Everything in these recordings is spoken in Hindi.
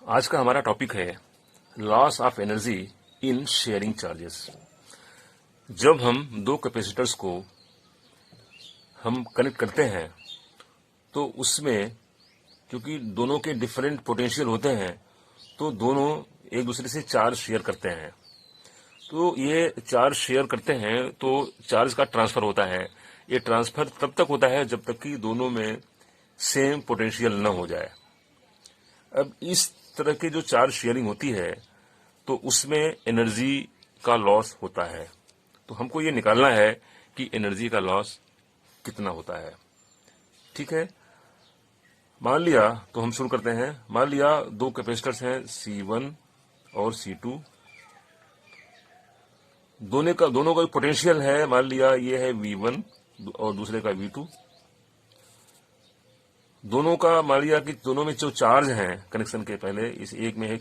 आज का हमारा टॉपिक है loss of energy in sharing charges. जब हम दो कैपेसिटर्स को हम कनेक्ट करते हैं तो उसमें क्योंकि दोनों के डिफरेंट पोटेंशियल होते हैं तो दोनों एक दूसरे से चार्ज शेयर करते हैं। तो ये चार्ज शेयर करते हैं तो चार्ज का ट्रांसफर होता है। ये ट्रांसफर तब तक होता है जब तक कि दोनों में सेम पोटेंशियल न हो जाए। अब इस तरह की जो चार्ज शेयरिंग होती है तो उसमें एनर्जी का लॉस होता है। तो हमको ये निकालना है कि एनर्जी का लॉस कितना होता है। ठीक है, मान लिया तो हम शुरू करते हैं। मान लिया दो कैपेसिटर्स हैं C1 और C2। दोनों का पोटेंशियल है, मान लिया ये है V1 और दूसरे का V2। दोनों का मान लिया कि दोनों में जो चार्ज हैं कनेक्शन के पहले, इस एक में है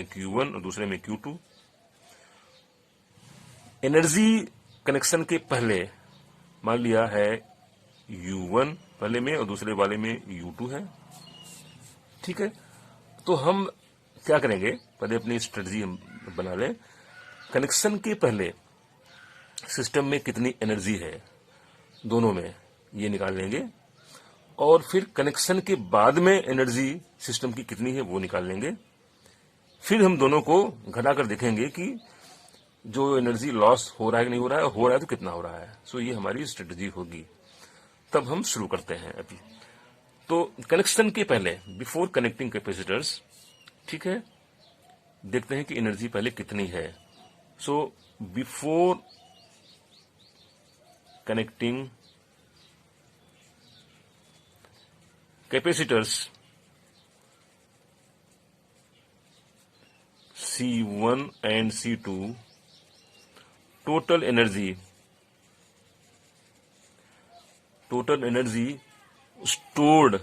Q1 और दूसरे में Q2। एनर्जी कनेक्शन के पहले मान लिया है U1 पहले में और दूसरे वाले में U2 है। ठीक है, तो हम क्या करेंगे, पहले अपनी स्ट्रेटजी हम बना लें। कनेक्शन के पहले सिस्टम में कितनी एनर्जी है दोनों में, ये निकाल लेंगे और फिर कनेक्शन के बाद में एनर्जी सिस्टम की कितनी है वो निकाल लेंगे। फिर हम दोनों को घटाकर देखेंगे कि जो एनर्जी लॉस हो रहा है कि नहीं हो रहा है तो कितना हो रहा है। सो ये हमारी स्ट्रेटजी होगी। तब हम शुरू करते हैं अभी। तो कनेक्शन के पहले, बिफोर कनेक्टिंग कैपेसिटर्स, ठीक है, देखते हैं कि एनर्जी पहले कितनी है। So before connecting capacitors C1 and C2, total energy stored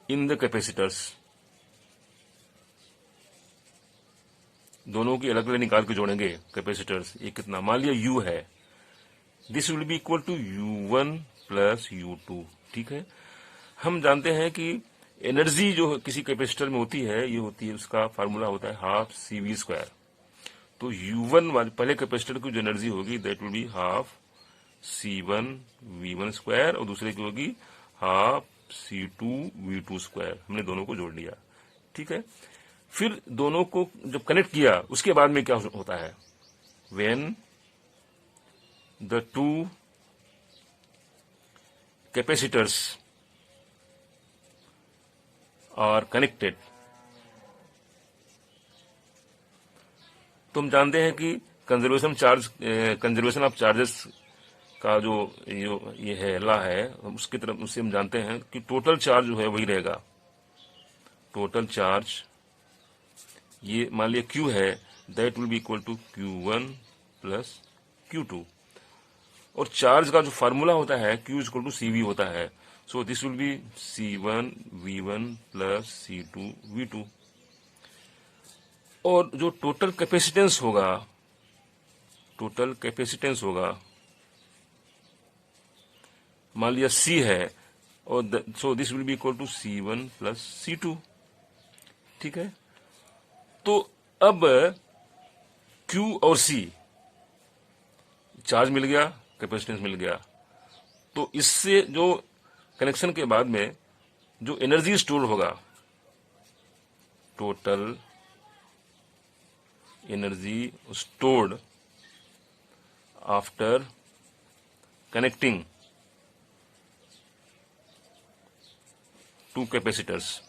in the capacitors, दोनों की अलग अलग निकाल के जोड़ेंगे कैपेसिटर्स। ये कितना, मान लिया U है, this will be equal to U1 plus U2। ठीक है, हम जानते हैं कि एनर्जी जो किसी कैपेसिटर में होती है, ये होती है, उसका फार्मूला होता है हाफ CV²। तो U1 वाले पहले कैपेसिटर की जो एनर्जी होगी that will be half C1V1² और दूसरे की होगी हाफ C2V2²। हमने दोनों को जोड़ लिया। ठीक है, फिर दोनों को जब कनेक्ट किया उसके बाद में क्या होता है, when the two capacitors are connected. तो हम जानते हैं कि कंजर्वेशन ऑफ चार्जेस का जो ये है ला है, उसकी तरफ उससे हम जानते हैं कि टोटल चार्ज जो है वही रहेगा। टोटल चार्ज ये मान लिया Q है, that will be equal to Q1 plus Q2। और चार्ज का जो फार्मूला होता है Q is equal to CV होता है। So this will be C1V1 plus C2V2। और जो टोटल कैपेसिटेंस होगा मान लिया C है, और so this will be equal to C1 plus C2। ठीक है, तो अब Q और C, चार्ज मिल गया, कैपेसिटेंस मिल गया, तो इससे जो कनेक्शन के बाद में जो एनर्जी स्टोर होगा, total energy stored after connecting two capacitors,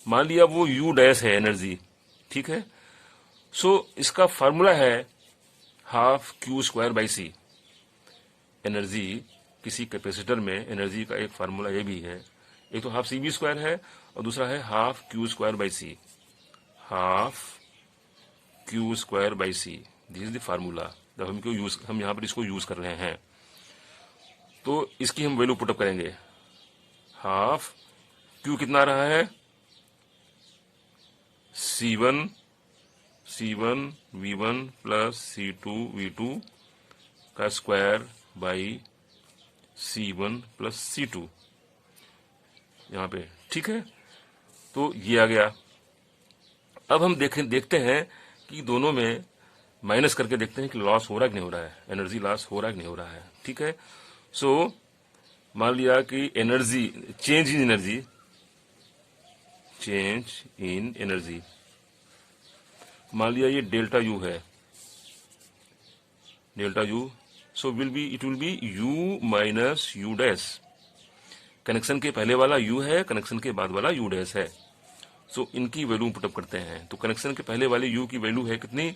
मान लिया वो U डैश है एनर्जी। ठीक है, सो इसका फार्मूला है हाफ Q²/C। एनर्जी किसी कैपेसिटर में एनर्जी का एक फार्मूला ये भी है, एक तो हाफ CV² है और दूसरा है half Q²/C। Half Q²/C, this is the formula. जब हम यहां पर इसको यूज कर रहे हैं तो इसकी हम वैल्यू पुटअप करेंगे। हाफ Q कितना रहा है, C1V1 प्लस C2V2 का square by C1 plus C2। यहाँ पे, ठीक है। तो ये आ गया। अब हम देखते हैं कि दोनों में माइनस करके देखते हैं कि लॉस हो रहा है कि नहीं हो रहा है, एनर्जी लॉस हो रहा है कि नहीं हो रहा है, ठीक है। सो मान लिया कि energy, change in energy, change in energy, मान लिया ये डेल्टा यू है, delta U, so it will be you minus you dash. Connection के पहले वाला यू है, कनेक्शन के बाद वाला यू डैश है। सो इनकी वैल्यू पुटअप करते हैं। तो कनेक्शन के पहले वाले यू की वैल्यू है कितनी,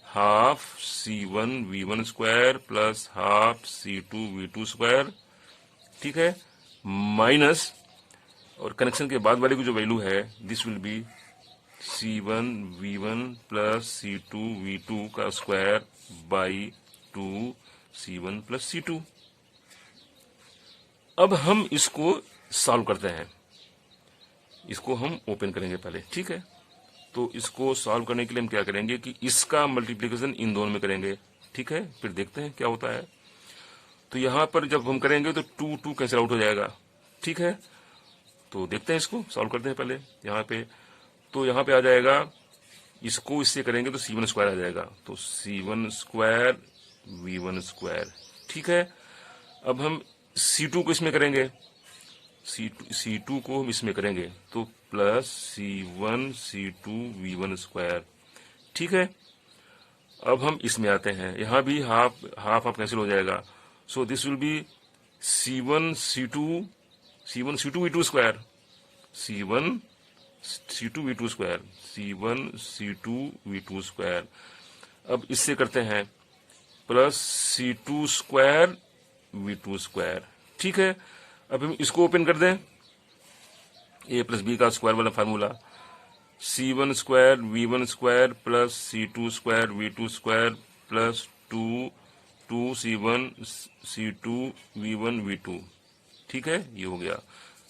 half C1V1 square plus half C2V2 square, ठीक है, माइनस, और कनेक्शन के बाद वाले की जो वैल्यू है this will be C1V1 plus C2V2 का square by 2C1 plus C2। अब हम इसको सॉल्व करते हैं, इसको हम ओपन करेंगे पहले, ठीक है। तो इसको सॉल्व करने के लिए हम क्या करेंगे कि इसका मल्टीप्लिकेशन इन दोनों में करेंगे, ठीक है, फिर देखते हैं क्या होता है। तो यहां पर जब हम करेंगे तो 2 कैंसिल आउट हो जाएगा, ठीक है। तो देखते हैं, इसको सॉल्व करते हैं पहले यहाँ पे। तो यहाँ पे आ जाएगा, इसको इससे करेंगे तो C1 स्क्वायर आ जाएगा, तो C1 स्क्वायर V1 स्क्वायर, ठीक है। अब हम C2 को इसमें करेंगे, C2 को हम इसमें करेंगे तो plus C1 C2 V1 square, ठीक है। अब हम इसमें आते हैं, यहां भी हाफ हाफ कैंसिल हो जाएगा, सो this will B C1 C2 V2 square, C1 C2 V2 square, C1 C2 V2 square. अब इससे करते हैं plus C2 square V2 square, ठीक है। अब हम इसको ओपन कर दें, a प्लस बी का स्क्वायर वाला formula, C1 square V1 square plus C2 square V2 square plus 2C1 C2 V1 V2, ठीक है, ये हो गया।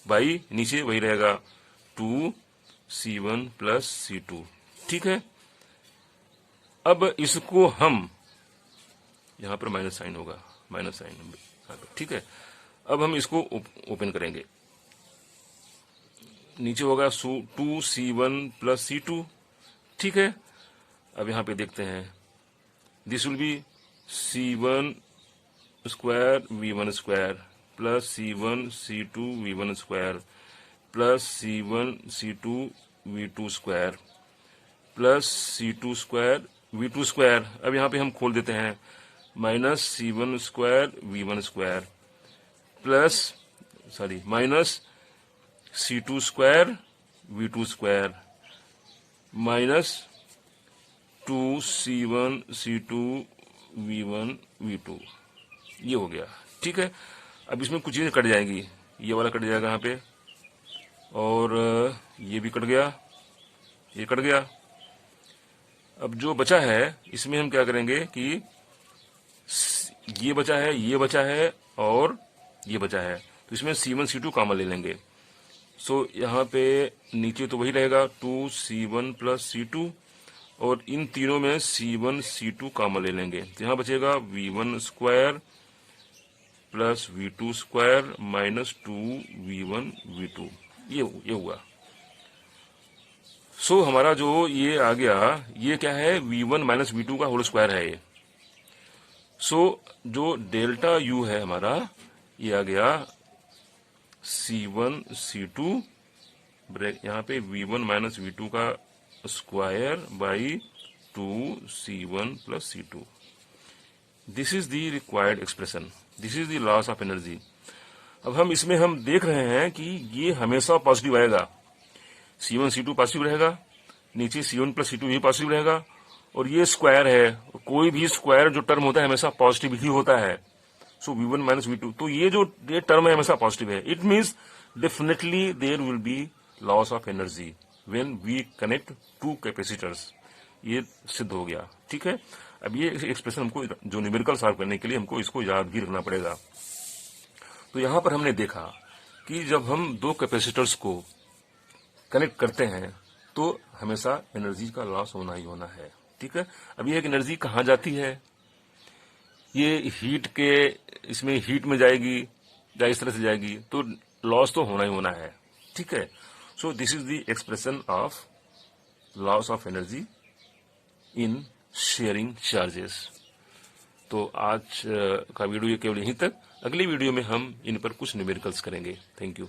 बाई नीचे वही रहेगा 2C1 प्लस C2, ठीक है। अब इसको हम, यहां पर माइनस साइन होगा, माइनस साइन, ठीक है। अब हम इसको ओपन करेंगे, नीचे होगा 2C1 प्लस C2, ठीक है। अब यहां पे देखते हैं, this will B C1 square V1 square plus C1 C2 V1 square plus C1 C2 V2 square plus C2 square V2 square. अब यहां पे हम खोल देते हैं, minus C1 square V1 square plus minus C2 square V2 square minus 2C1 C2 V1 V2, ये हो गया, ठीक है। अब इसमें कुछ चीजें कट जाएंगी, ये वाला कट जाएगा यहाँ पे, और ये भी कट गया, ये कट गया। अब जो बचा है इसमें हम क्या करेंगे कि ये बचा है, ये बचा है और ये बचा है, तो इसमें C1 C2 कॉमन ले लेंगे। सो यहाँ पे नीचे तो वही रहेगा 2C1 प्लस C2, और इन तीनों में C1 C2 कॉमन ले लेंगे, तो यहाँ बचेगा V1 square plus V2 square minus 2V1 V2, ये हुआ। सो हमारा जो ये आ गया, ये क्या है, V1 माइनस V2 का होल स्क्वायर है ये। सो जो डेल्टा U है हमारा, ये आ गया C1 C2 ब्रेक, यहाँ पे V1 माइनस V2 का square by 2C1 plus C2। This is the required expression, this is the loss of energy. अब हम इसमें हम देख रहे हैं कि ये हमेशा पॉजिटिव आएगा, C1 C2 पॉजिटिव रहेगा, नीचे C1 प्लस C2 भी पॉजिटिव रहेगा, और ये स्क्वायर है, कोई भी स्क्वायर जो टर्म होता है हमेशा पॉजिटिव ही होता है। सो V1 माइनस V2, तो ये जो ये टर्म है हमेशा पॉजिटिव है। It means definitely there will be loss of energy when we connect two capacitors, ये सिद्ध हो गया, ठीक है। अब ये एक्सप्रेशन हमको जो न्यूमेरिकल सॉल्व करने के लिए हमको इसको याद भी रखना पड़ेगा। तो यहां पर हमने देखा कि जब हम दो कैपेसिटर्स को कनेक्ट करते हैं तो हमेशा एनर्जी का लॉस होना ही होना है, ठीक है। अब ये एनर्जी कहाँ जाती है, ये हीट के, इसमें हीट में जाएगी या इस तरह से जाएगी, तो लॉस तो होना ही होना है, ठीक है। So this is the expression of loss of energy in sharing charges. तो आज का वीडियो केवल यहीं तक। अगली वीडियो में हम इन पर कुछ न्यूमेरिकल्स करेंगे। Thank you.